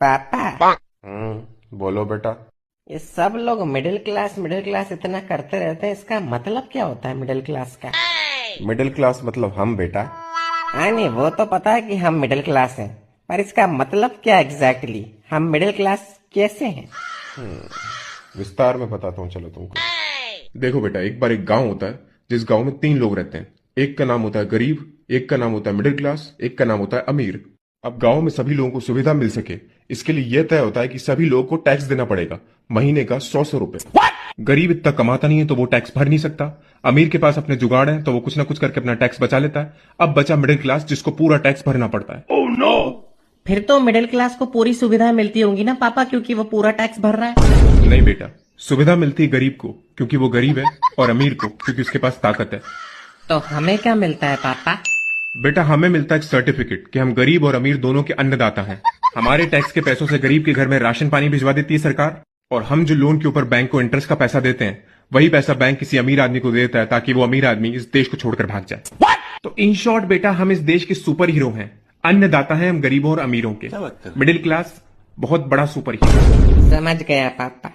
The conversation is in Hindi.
पापा, बोलो बेटा। ये सब लोग मिडिल क्लास इतना करते रहते हैं, इसका मतलब क्या होता है मिडिल क्लास का? मिडिल क्लास मतलब हम बेटा। हाँ नहीं, वो तो पता है कि हम मिडिल क्लास हैं, पर इसका मतलब क्या एग्जैक्टली? हम मिडिल क्लास कैसे हैं? विस्तार में बताता हूँ चलो तुमको। देखो बेटा, एक बार एक गांव होता है जिस गांव में तीन लोग रहते हैं। एक का नाम होता है गरीब, एक का नाम होता है मिडिल क्लास, एक का नाम होता है अमीर। अब गांव में सभी लोगों को सुविधा मिल सके, इसके लिए यह तय होता है कि सभी लोगों को टैक्स देना पड़ेगा, महीने का 100 रुपए। गरीब इतना कमाता नहीं है तो वो टैक्स भर नहीं सकता। अमीर के पास अपने जुगाड़ है तो वो कुछ ना कुछ करके अपना टैक्स बचा लेता है। अब बचा मिडिल क्लास जिसको पूरा टैक्स भरना पड़ता है। फिर तो मिडिल क्लास को पूरी सुविधा मिलती होंगी ना पापा, क्योंकि वो पूरा टैक्स भर रहा है। नहीं बेटा, सुविधा मिलती है गरीब को क्योंकि वो गरीब है, और अमीर को क्योंकि उसके पास ताकत है। तो हमें क्या मिलता है पापा? बेटा, हमें मिलता है एक सर्टिफिकेट कि हम गरीब और अमीर दोनों के अन्नदाता हैं। हमारे टैक्स के पैसों से गरीब के घर में राशन पानी भिजवा देती है सरकार, और हम जो लोन के ऊपर बैंक को इंटरेस्ट का पैसा देते हैं, वही पैसा बैंक किसी अमीर आदमी को देता है ताकि वो अमीर आदमी इस देश को छोड़कर भाग जाए। तो इन शॉर्ट बेटा, हम इस देश के सुपर हीरो हैं। अन्नदाता हैं हम गरीबों और अमीरों के। मिडिल क्लास बहुत बड़ा सुपर हीरो। समझ गया पापा।